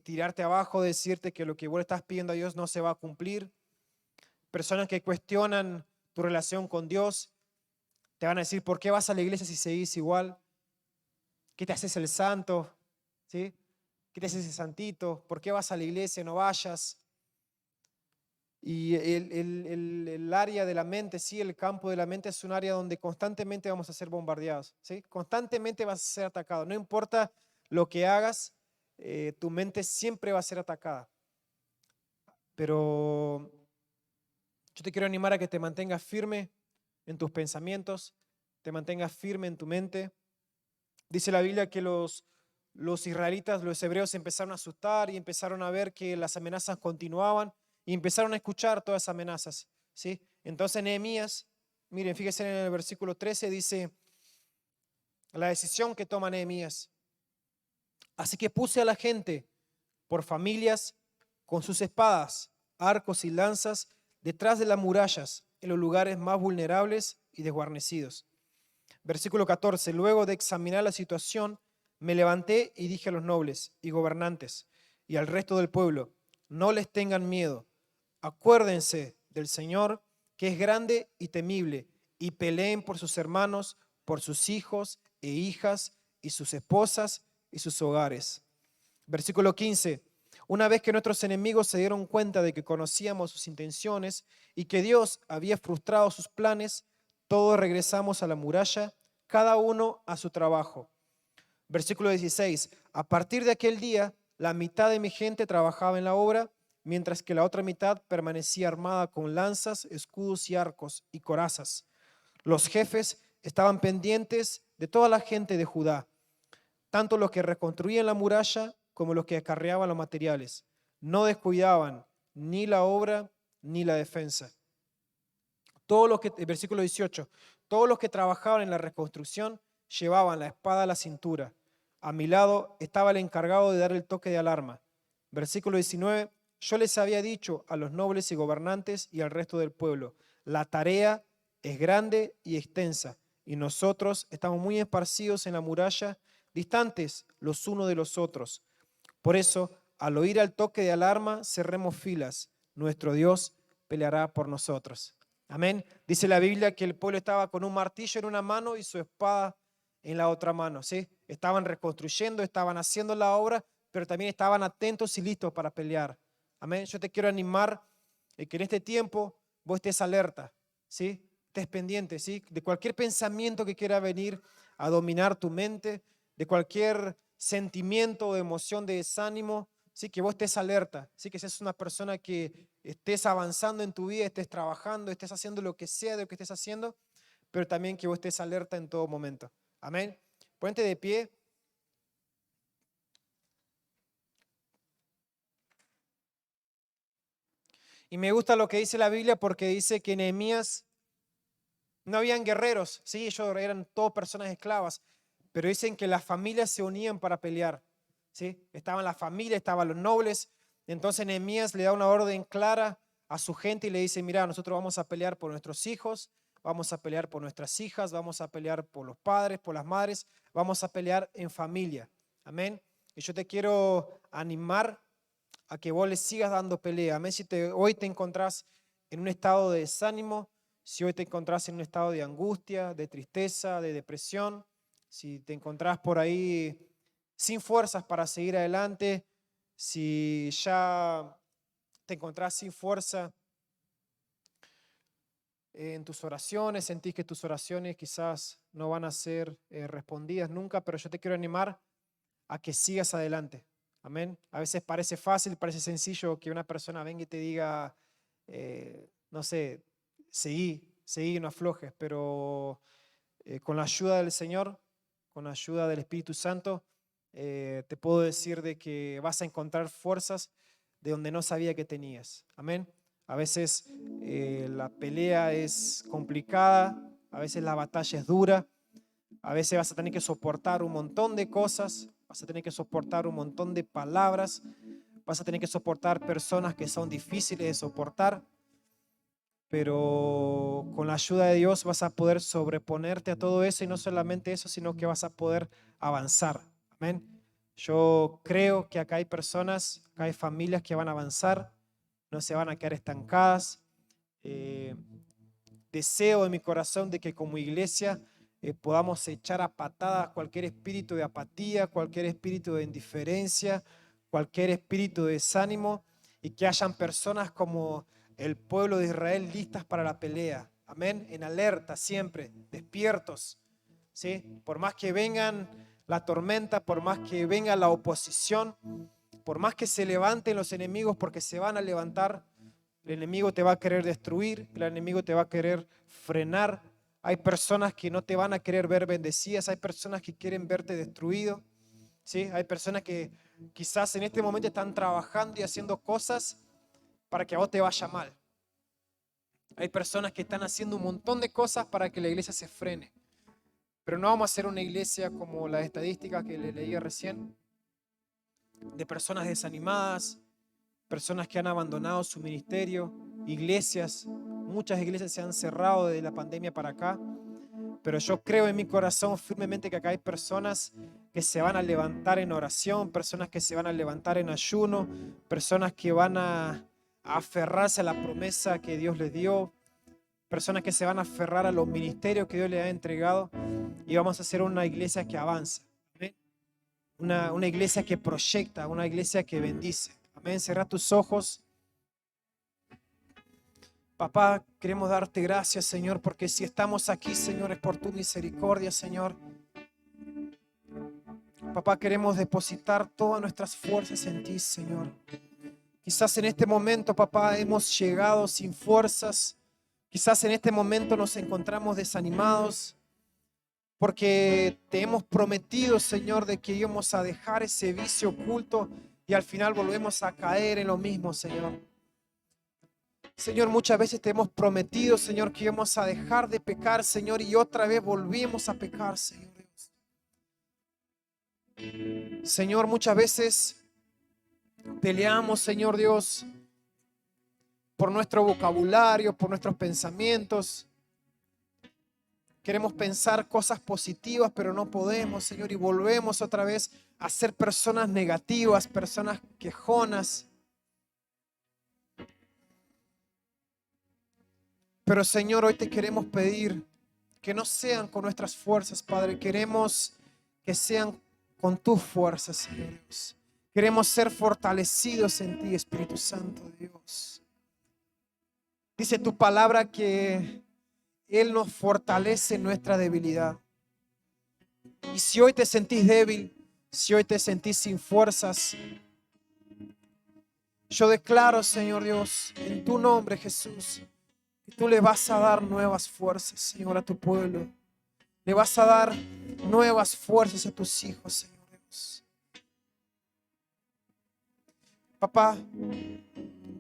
tirarte abajo, decirte que lo que vos estás pidiendo a Dios no se va a cumplir. Personas que cuestionan tu relación con Dios. Te van a decir, ¿por qué vas a la iglesia si seguís igual? ¿Qué te haces el santo? ¿Sí? ¿Qué te haces el santito? ¿Por qué vas a la iglesia? No vayas. Y el área de la mente, sí, el campo de la mente es un área donde constantemente vamos a ser bombardeados, ¿sí? Constantemente vas a ser atacado. No importa lo que hagas, tu mente siempre va a ser atacada. Pero yo te quiero animar a que te mantengas firme en tus pensamientos, te mantengas firme en tu mente. Dice la Biblia que los israelitas, los hebreos, se empezaron a asustar y empezaron a ver que las amenazas continuaban y empezaron a escuchar todas esas amenazas, ¿sí? Entonces Nehemías, miren, fíjense en el versículo 13, dice la decisión que toma Nehemías. Así que puse a la gente por familias con sus espadas, arcos y lanzas detrás de las murallas, en los lugares más vulnerables y desguarnecidos. Versículo 14, luego de examinar la situación, me levanté y dije a los nobles y gobernantes y al resto del pueblo, no les tengan miedo, acuérdense del Señor, que es grande y temible, y peleen por sus hermanos, por sus hijos e hijas, y sus esposas y sus hogares. Versículo 15, una vez que nuestros enemigos se dieron cuenta de que conocíamos sus intenciones y que Dios había frustrado sus planes, todos regresamos a la muralla, cada uno a su trabajo. Versículo 16. A partir de aquel día, la mitad de mi gente trabajaba en la obra, mientras que la otra mitad permanecía armada con lanzas, escudos y arcos y corazas. Los jefes estaban pendientes de toda la gente de Judá, tanto los que reconstruían la muralla como los que acarreaban los materiales. No descuidaban ni la obra ni la defensa. Versículo 18, todos los que trabajaban en la reconstrucción llevaban la espada a la cintura. A mi lado estaba el encargado de dar el toque de alarma. Versículo 19, yo les había dicho a los nobles y gobernantes y al resto del pueblo, la tarea es grande y extensa, y nosotros estamos muy esparcidos en la muralla, distantes los unos de los otros. Por eso, al oír el toque de alarma, cerremos filas. Nuestro Dios peleará por nosotros. Amén. Dice la Biblia que el pueblo estaba con un martillo en una mano y su espada en la otra mano, ¿sí? Estaban reconstruyendo, estaban haciendo la obra, pero también estaban atentos y listos para pelear. Amén. Yo te quiero animar que en este tiempo vos estés alerta, ¿sí? Estés pendiente, ¿sí? De cualquier pensamiento que quiera venir a dominar tu mente, de cualquier sentimiento o emoción de desánimo, ¿sí? Que vos estés alerta, ¿sí? Que seas una persona que estés avanzando en tu vida, estés trabajando, estés haciendo lo que sea de lo que estés haciendo, pero también que vos estés alerta en todo momento. Amén. Ponte de pie. Y me gusta lo que dice la Biblia porque dice que en Nehemías no habían guerreros, sí, ellos eran todas personas esclavas, pero dicen que las familias se unían para pelear, ¿sí? Estaban las familias, estaban los nobles. Entonces Nehemías le da una orden clara a su gente y le dice, mira, nosotros vamos a pelear por nuestros hijos, vamos a pelear por nuestras hijas, vamos a pelear por los padres, por las madres, vamos a pelear en familia. Amén. Y yo te quiero animar a que vos le sigas dando pelea. Amén. Si hoy te encontrás en un estado de desánimo, si hoy te encontrás en un estado de angustia, de tristeza, de depresión, si te encontrás por ahí sin fuerzas para seguir adelante, si ya te encontrás sin fuerza en tus oraciones, sentís que tus oraciones quizás no van a ser respondidas nunca, pero yo te quiero animar a que sigas adelante. Amén. A veces parece fácil, parece sencillo que una persona venga y te diga, no sé, seguí, no aflojes, pero con la ayuda del Señor, con la ayuda del Espíritu Santo, te puedo decir de que vas a encontrar fuerzas de donde no sabía que tenías. Amén. A veces la pelea es complicada, a veces la batalla es dura, a veces vas a tener que soportar un montón de cosas, vas a tener que soportar un montón de palabras, vas a tener que soportar personas que son difíciles de soportar, pero con la ayuda de Dios vas a poder sobreponerte a todo eso y no solamente eso, sino que vas a poder avanzar. Amén. Yo creo que acá hay personas, acá hay familias que van a avanzar, no se van a quedar estancadas. Deseo en mi corazón de que como iglesia podamos echar a patadas cualquier espíritu de apatía, cualquier espíritu de indiferencia, cualquier espíritu de desánimo y que hayan personas como el pueblo de Israel listas para la pelea. Amén. En alerta siempre, despiertos. ¿Sí? Por más que vengan la tormenta, por más que venga la oposición, por más que se levanten los enemigos, porque se van a levantar, el enemigo te va a querer destruir, el enemigo te va a querer frenar. Hay personas que no te van a querer ver bendecidas, hay personas que quieren verte destruido. ¿Sí? Hay personas que quizás en este momento están trabajando y haciendo cosas para que a vos te vaya mal. Hay personas que están haciendo un montón de cosas para que la iglesia se frene. Pero no vamos a ser una iglesia como las estadísticas que le leí recién, de personas desanimadas, personas que han abandonado su ministerio, iglesias. Muchas iglesias se han cerrado desde la pandemia para acá. Pero yo creo en mi corazón firmemente que acá hay personas que se van a levantar en oración, personas que se van a levantar en ayuno, personas que van a aferrarse a la promesa que Dios les dio, personas que se van a aferrar a los ministerios que Dios les ha entregado y vamos a hacer una iglesia que avanza. ¿Amén? Una iglesia que proyecta, una iglesia que bendice. Amén. Cerrá tus ojos. Papá, queremos darte gracias, Señor, porque si estamos aquí, Señor, es por tu misericordia, Señor. Papá, queremos depositar todas nuestras fuerzas en ti, Señor. Quizás en este momento, papá, hemos llegado sin fuerzas. Quizás en este momento nos encontramos desanimados porque te hemos prometido, Señor, de que íbamos a dejar ese vicio oculto y al final volvemos a caer en lo mismo, Señor. Señor, muchas veces te hemos prometido, Señor, que íbamos a dejar de pecar, Señor, y otra vez volvimos a pecar, Señor Dios. Señor, muchas veces peleamos, Señor Dios, por nuestro vocabulario, por nuestros pensamientos. Queremos pensar cosas positivas, pero no podemos, Señor, y volvemos otra vez a ser personas negativas, personas quejonas. Pero Señor, hoy te queremos pedir que no sean con nuestras fuerzas, Padre. Queremos que sean con tus fuerzas, Señor Dios. Queremos ser fortalecidos en ti, Espíritu Santo, Dios. Dice tu palabra que Él nos fortalece en nuestra debilidad. Y si hoy te sentís débil, si hoy te sentís sin fuerzas, yo declaro, Señor Dios, en tu nombre, Jesús, que tú le vas a dar nuevas fuerzas, Señor, a tu pueblo. Le vas a dar nuevas fuerzas a tus hijos, Señor Dios. Papá,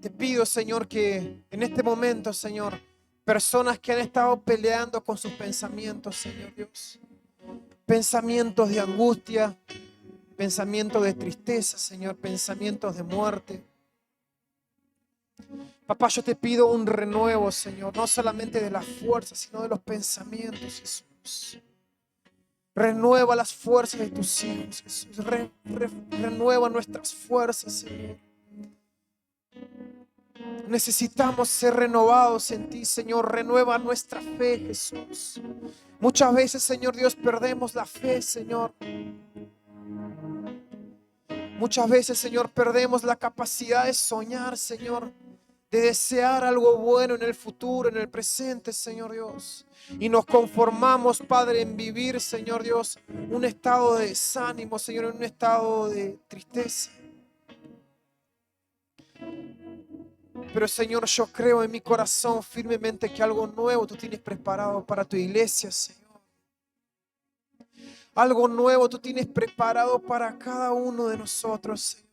Te pido, Señor, que en este momento, Señor, personas que han estado peleando con sus pensamientos, Señor Dios, pensamientos de angustia, pensamientos de tristeza, Señor, pensamientos de muerte. Papá, yo te pido un renuevo, Señor, no solamente de las fuerzas, sino de los pensamientos, Jesús. Renueva las fuerzas de tus hijos, Jesús. Renueva nuestras fuerzas, Señor. Necesitamos ser renovados en ti, Señor. Renueva nuestra fe, Jesús. Muchas veces, Señor Dios, perdemos la fe, Señor. Muchas veces, Señor, perdemos la capacidad de soñar, Señor, de desear algo bueno en el futuro, en el presente, Señor Dios. Y nos conformamos, Padre, en vivir, Señor Dios, un estado de desánimo, Señor, en un estado de tristeza. Pero, Señor, yo creo en mi corazón firmemente que algo nuevo tú tienes preparado para tu iglesia, Señor. Algo nuevo tú tienes preparado para cada uno de nosotros, Señor.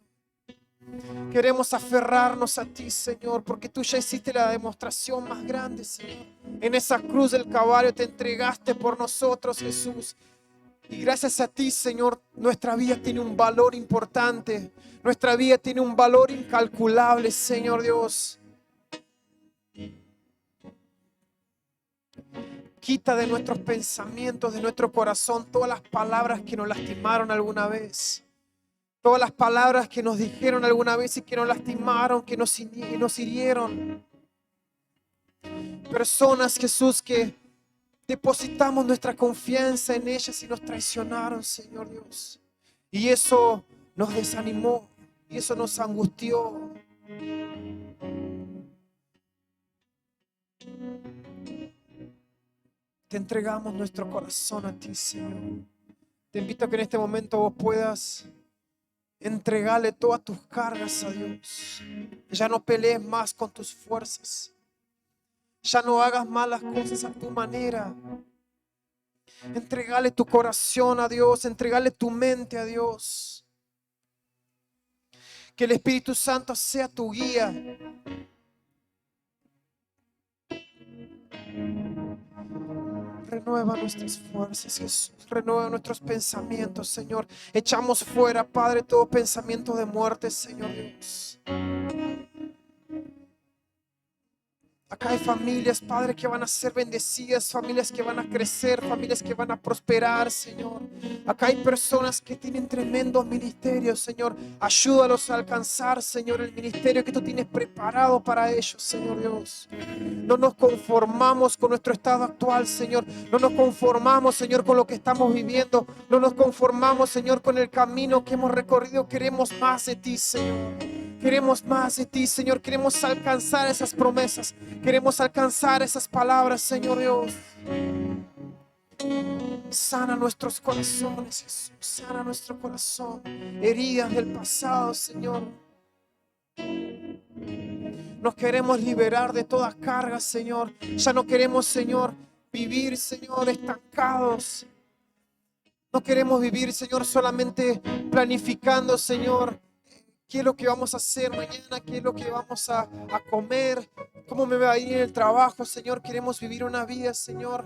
Queremos aferrarnos a ti, Señor, porque tú ya hiciste la demostración más grande, Señor. En esa cruz del Calvario te entregaste por nosotros, Jesús. Y gracias a ti, Señor, nuestra vida tiene un valor importante. Nuestra vida tiene un valor incalculable, Señor Dios. Quita de nuestros pensamientos, de nuestro corazón, todas las palabras que nos lastimaron alguna vez. Todas las palabras que nos dijeron alguna vez y que nos lastimaron, que nos hirieron. Personas, Jesús, que depositamos nuestra confianza en ellas y nos traicionaron, Señor Dios. Y eso nos desanimó y eso nos angustió. Te entregamos nuestro corazón a ti, Señor. Te invito a que en este momento vos puedas entregarle todas tus cargas a Dios. Ya no pelees más con tus fuerzas. Ya no hagas más las cosas a tu manera. Entregale tu corazón a Dios. Entregale tu mente a Dios. Que el Espíritu Santo sea tu guía. Renueva nuestras fuerzas, Jesús. Renueva nuestros pensamientos, Señor. Echamos fuera, Padre, todo pensamiento de muerte, Señor Dios. Acá hay familias, Padre, que van a ser bendecidas, familias que van a crecer, familias que van a prosperar, Señor. Acá hay personas que tienen tremendos ministerios, Señor. Ayúdalos a alcanzar, Señor, el ministerio que tú tienes preparado para ellos, Señor Dios. No nos conformamos con nuestro estado actual, Señor. No nos conformamos, Señor, con lo que estamos viviendo. No nos conformamos, Señor, con el camino que hemos recorrido. Queremos más de ti, Señor. Queremos más de ti, Señor. Queremos alcanzar esas promesas. Queremos alcanzar esas palabras, Señor Dios. Sana nuestros corazones, Jesús. Sana nuestro corazón. Heridas del pasado, Señor. Nos queremos liberar de toda carga, Señor. Ya no queremos, Señor, vivir, Señor, estancados. No queremos vivir, Señor, solamente planificando, Señor, qué es lo que vamos a hacer mañana, qué es lo que vamos a comer, cómo me va a ir en el trabajo, Señor. Queremos vivir una vida, Señor,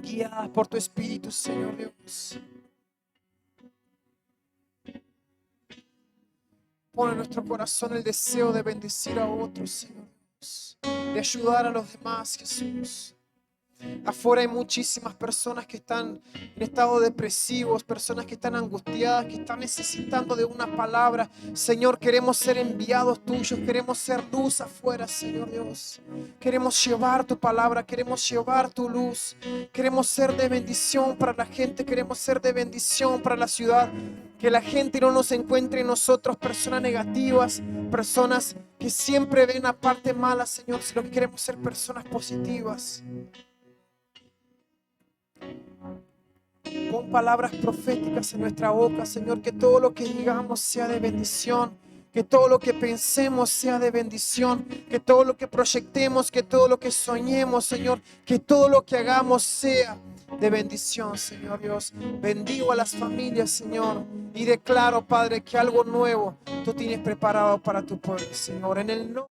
guiada por tu Espíritu, Señor Dios. Pon en nuestro corazón el deseo de bendecir a otros, Señor Dios, de ayudar a los demás, Jesús. Afuera hay muchísimas personas que están en estado depresivos, personas que están angustiadas, que están necesitando de una palabra. Señor, queremos ser enviados tuyos, queremos ser luz afuera, Señor Dios. Queremos llevar tu palabra, queremos llevar tu luz. Queremos ser de bendición para la gente, queremos ser de bendición para la ciudad. Que la gente no nos encuentre en nosotros personas negativas, personas que siempre ven la parte mala, Señor, sino que queremos ser personas positivas. Pon palabras proféticas en nuestra boca, Señor, que todo lo que digamos sea de bendición, que todo lo que pensemos sea de bendición, que todo lo que proyectemos, que todo lo que soñemos, Señor, que todo lo que hagamos sea de bendición, Señor Dios. Bendigo a las familias, Señor, y declaro, Padre, que algo nuevo tú tienes preparado para tu pueblo, Señor. En el nombre